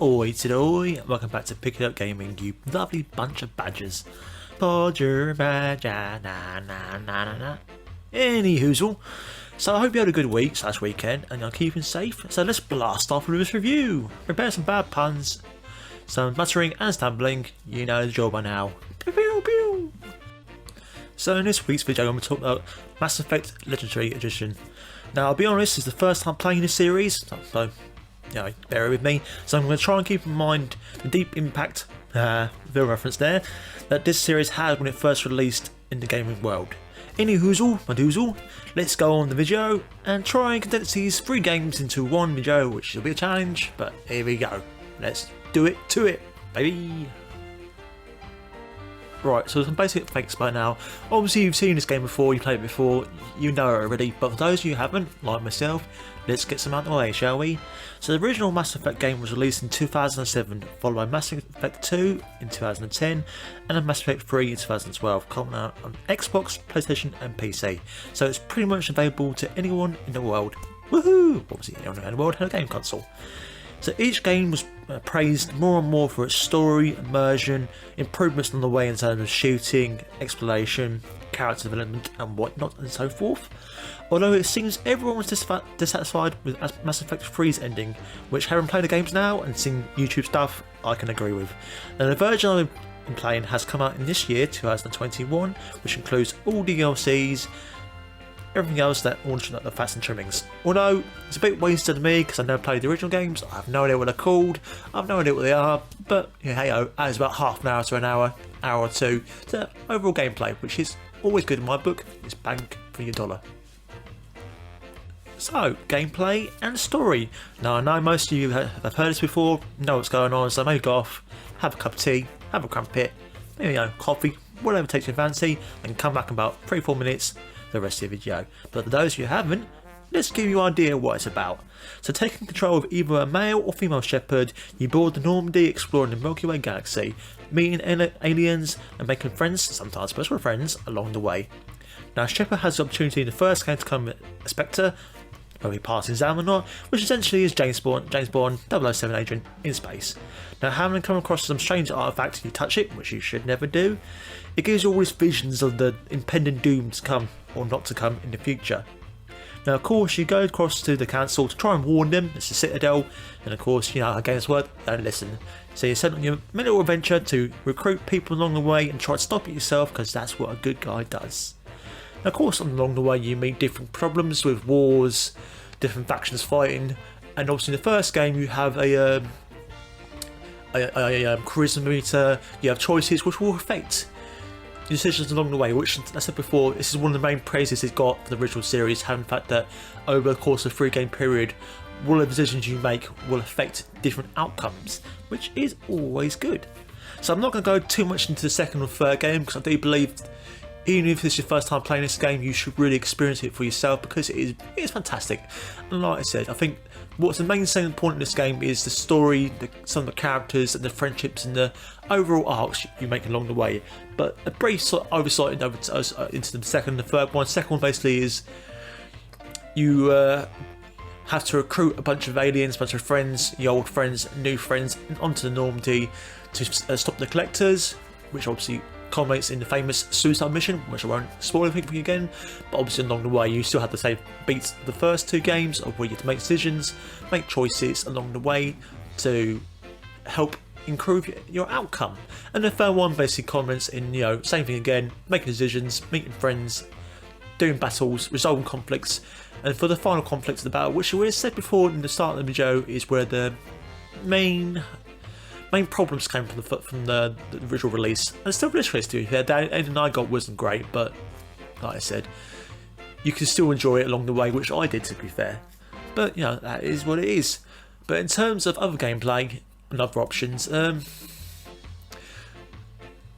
Oi today, welcome back to PickItUpGaming, you lovely bunch of badgers. Bodger badger, na na na na na. Any hoozle. So I hope you had a good week / weekend and you're keeping safe. So let's blast off with this review. Prepare some bad puns, some muttering and stumbling. You know the drill by now. Pew pew pew. So in this week's video I'm going to talk about Mass Effect Legendary Edition. Now I'll be honest, it's the first time playing this series, so bear with me. So I'm going to try and keep in mind the deep impact, video reference there, that this series had when it first released in the gaming world. Any hoozle, my doozle, let's go on the video and try and condense these 3 games into one video, which will be a challenge, but here we go. Let's do it to it, baby. Right, so some basic facts by now. Obviously you've seen this game before, you played it before, you know it already, but for those of you who haven't, like myself, let's get some out of the way, shall we? So the original Mass Effect game was released in 2007, followed by Mass Effect 2 in 2010, and Mass Effect 3 in 2012, coming out on Xbox, PlayStation and PC. So it's pretty much available to anyone in the world. Woohoo! Obviously anyone in the world had a game console. So each game was praised more and more for its story, immersion, improvements on the way in terms of shooting, exploration, character development and whatnot and so forth. Although it seems everyone was dissatisfied with Mass Effect 3's ending, which having played the games now and seen YouTube stuff, I can agree with. Now the version I've been playing has come out in this year, 2021, which includes all DLCs, everything else that launched the fats and trimmings. Although it's a bit wasted on me because I've never played the original games, I have no idea what they're called, I have no idea what they are, but hey ho, adds about half an hour to an hour or two to overall gameplay, which is always good in my book. It's bang for your dollar. So, gameplay and story. Now I know most of you have heard this before, know what's going on, so maybe go off, have a cup of tea, have a crumpet, maybe coffee, whatever takes your fancy, and come back in about 3-4 minutes the rest of the video. But for those who haven't, let's give you an idea what it's about. So taking control of either a male or female shepherd, you board the Normandy exploring the Milky Way galaxy, meeting aliens and making friends, sometimes special friends, along the way. Now Shepard has the opportunity in the first game to become a Spectre, whether he passes exam or not, which essentially is James Bond 007 agent in space. Now having come across some strange artifact, you touch it, which you should never do, it gives you all these visions of the impending doom to come or not to come in the future. Now of course you go across to the council to try and warn them, it's a citadel, and of course you know how games work, don't listen. So you're sent on your little adventure to recruit people along the way and try to stop it yourself, because that's what a good guy does. Now of course along the way you meet different problems with wars, different factions fighting, and obviously in the first game you have a charisma meter, you have choices which will affect decisions along the way, which, as I said before, this is one of the main praises it's got for the original series, having the fact that over the course of a 3-game period, all the decisions you make will affect different outcomes, which is always good. So I'm not going to go too much into the second or third game, because I do believe even if this is your first time playing this game, you should really experience it for yourself, because it is fantastic. And like I said, I think what's the main selling point in this game is the story, some of the characters and the friendships and the overall arcs you make along the way. But a brief sort of oversight into the second and the third one. Second one basically is you have to recruit a bunch of aliens, a bunch of friends, your old friends, new friends, onto the Normandy to stop the collectors, which obviously culminates in the famous suicide mission, which I won't spoil anything for you again, but obviously along the way you still have the same beats the first 2 games of where you have to make decisions, make choices along the way to help improve your outcome. And the third one basically culminates in, same thing again, making decisions, meeting friends, doing battles, resolving conflicts, and for the final conflict of the battle, which we said before in the start of the video, is where the main problems came from the original release, and still this release to be fair. The ending I got wasn't great, but like I said, you can still enjoy it along the way, which I did to be fair. But that is what it is. But in terms of other gameplay and other options, they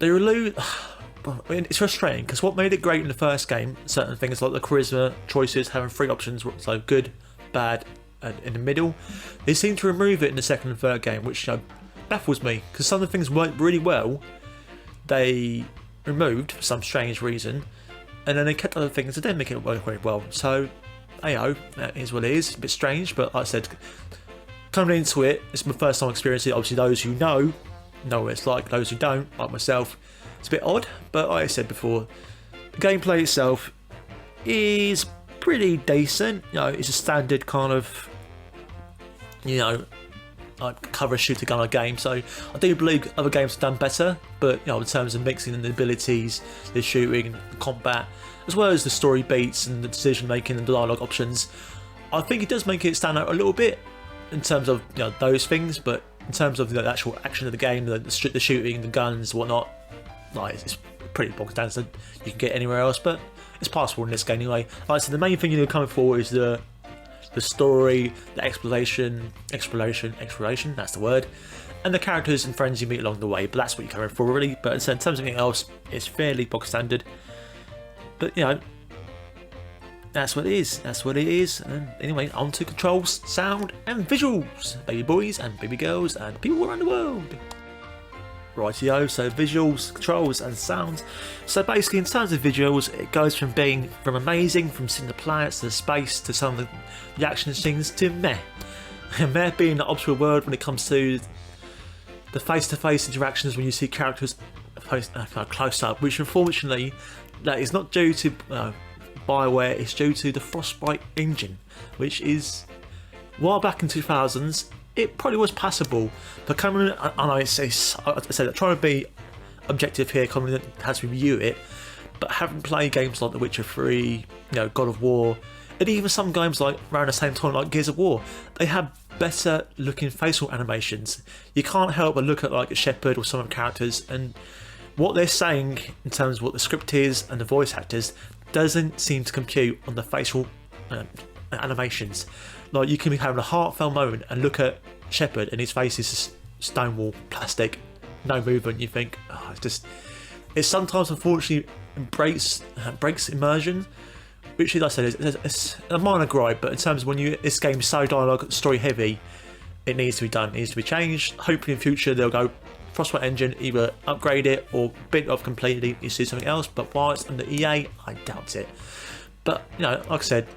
elude. It's frustrating because what made it great in the first game, certain things like the charisma choices, having 3 options, so good, bad, and in the middle, they seem to remove it in the second and third game, which baffles me, because some of the things worked really well, they removed for some strange reason, and then they kept other things that didn't make it work very well. So, that is what it is. A bit strange, but like I said, Coming into it, it's my first time experiencing it. Obviously, those who know what it's like. Those who don't, like myself, it's a bit odd. But like I said before, the gameplay itself is pretty decent. You know, it's a standard kind of, you know, like cover shooter kind of game. So I do believe other games have done better. But you know, in terms of mixing in the abilities, the shooting, the combat, as well as the story beats and the decision making and the dialogue options, I think it does make it stand out a little bit in terms of, you know, those things. But in terms of the actual action of the game, the shooting, the guns, whatnot, like it's pretty bogged down. So you can get anywhere else, but it's passable in this game anyway. Like I said, the main thing you're coming for is the story, the exploration, that's the word, and the characters and friends you meet along the way. But that's what you're coming for, really. But in terms of anything else, it's fairly bog standard. But you know, that's what it is. That's what it is. And anyway, on to controls, sound, and visuals, baby boys and baby girls and people around the world. Rightio, so visuals, controls, and sounds. So basically, in terms of visuals, it goes from being amazing, from seeing the planets to the space to some of the action scenes to meh. Meh being the optional word when it comes to the face-to-face interactions when you see characters close up, which unfortunately that is not due to Bioware, it's due to the Frostbite engine, which is, while back in 2000s, it probably was passable. But coming, I know I said trying to be objective here, coming has to review it, but having played games like The Witcher 3, you know, God of War, and even some games like around the same time like Gears of War, they have better looking facial animations. You can't help but look at like a Shepard or some of the characters, and what they're saying in terms of what the script is and the voice actors doesn't seem to compute on the facial animations. Like, you can be having a heartfelt moment and look at Shepard and his face is just stonewall plastic, no movement. You think, oh, it sometimes unfortunately breaks immersion, which, like I said, it's a minor gripe. But in terms of this game is so dialogue story heavy, it needs to be done, it needs to be changed. Hopefully in future they'll go Frostbite engine, either upgrade it or bit off completely, you see something else. But while it's under EA, I doubt it. But you know, like I said,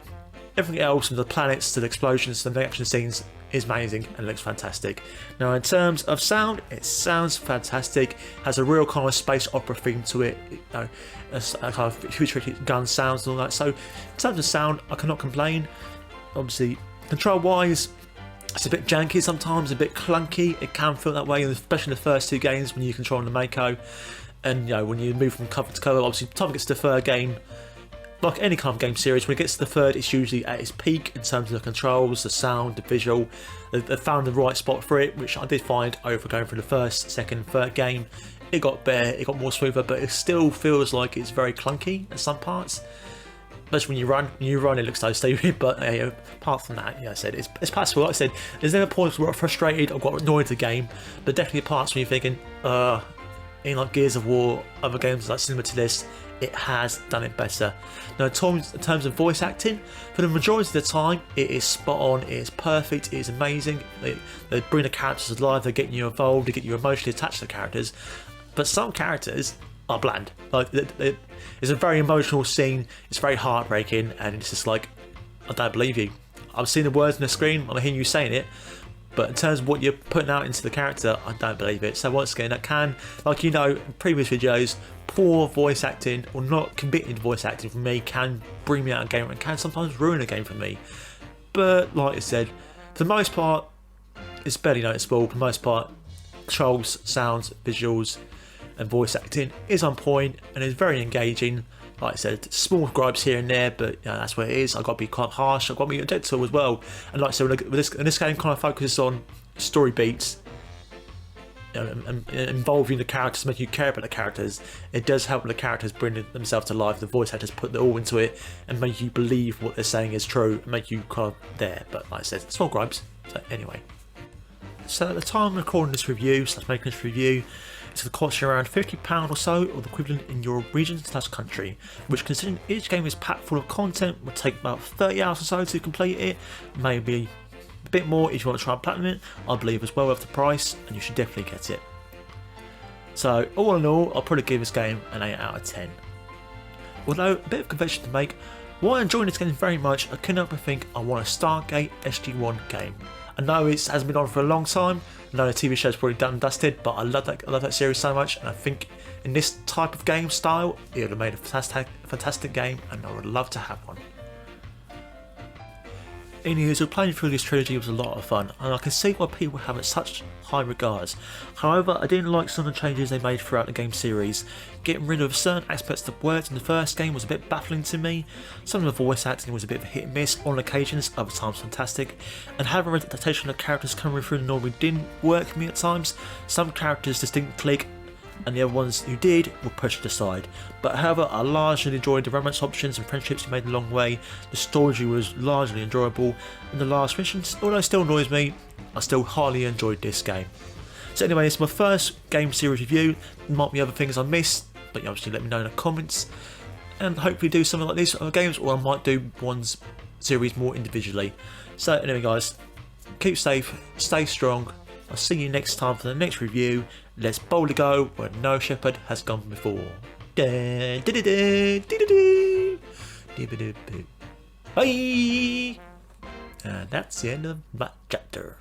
everything else, from the planets to the explosions to the action scenes, is amazing and looks fantastic. Now, in terms of sound, it sounds fantastic. Has a real kind of space opera theme to it. You know, a kind of futuristic gun sounds and all that. So, in terms of sound, I cannot complain. Obviously, control-wise, it's a bit janky sometimes, a bit clunky. It can feel that way, especially in the first two games when you're controlling the Mako, and you know, when you move from cover to cover. Obviously, by the time it gets to the third game, like any kind of game series, when it gets to the third, it's usually at its peak in terms of the controls, the sound, the visual. They've found the right spot for it, which I did find over going through the first, second, third game. It got better, it got more smoother, but it still feels like it's very clunky at some parts. Especially when you run, it looks so stupid. But apart from that, yeah, I said it's passable. Like I said, there's never points where I'm frustrated or got annoyed at the game, but definitely parts when you're thinking, in like Gears of War, other games like similar to this, it has done it better. Now, in terms of voice acting, for the majority of the time, it is spot on, it is perfect, it is amazing. They bring the characters alive, they're getting you involved, they get you emotionally attached to the characters. But some characters are bland. Like, it's a very emotional scene, it's very heartbreaking, and it's just like, I don't believe you. I'm seeing the words on the screen, I'm hearing you saying it, but in terms of what you're putting out into the character, I don't believe it. So once again, that can, like you know, in previous videos, poor voice acting or not committed voice acting for me can bring me out of a game and can sometimes ruin a game for me. But like I said, for the most part, it's barely noticeable. For the most part, controls, sounds, visuals, and voice acting is on point and is very engaging. Like I said, small gripes here and there, but you know, that's what it is. I've got to be quite harsh, I've got to be objective as well. And like I said, this game kind of focuses on story beats, you know, and involving the characters, making you care about the characters. It does help the characters bring themselves to life. The voice actors put it all into it and make you believe what they're saying is true and make you kind of there. But like I said, small gripes. So anyway. So at the time I'm recording this review, making this review, it's costing around £50 or so, or the equivalent in your region/country, which, considering each game is packed full of content, would take about 30 hours or so to complete it, maybe a bit more if you want to try and platinum it. I believe it's well worth the price, and you should definitely get it. So all in all, I'll probably give this game an 8 out of 10. Although a bit of confession to make, while enjoying this game very much, I couldn't help but think I want a Stargate SG-1 game. I know it hasn't been on for a long time. I know the TV show's probably done and dusted, but I love that series so much, and I think in this type of game style, it would have made a fantastic game, and I would love to have one. Anywho, so playing through this trilogy was a lot of fun, and I can see why people have it such high regards. However, I didn't like some of the changes they made throughout the game series. Getting rid of certain aspects of words in the first game was a bit baffling to me. Some of the voice acting was a bit of a hit and miss on occasions, other times fantastic, and having a representation of characters coming through the normal didn't work for me at times. Some characters just didn't click, and the other ones who did were pushed aside. But however, I largely enjoyed the romance options and friendships you made along the way. The story was largely enjoyable, and the last missions, although it still annoys me, I still highly enjoyed this game. So anyway, it's my first game series review. There might be other things I missed, but you obviously let me know in the comments, and hopefully do something like this on other games, or I might do one's series more individually. So anyway guys, keep safe, stay strong. I'll see you next time for the next review. Let's boldly go where no shepherd has gone before. Bye! And that's the end of that chapter.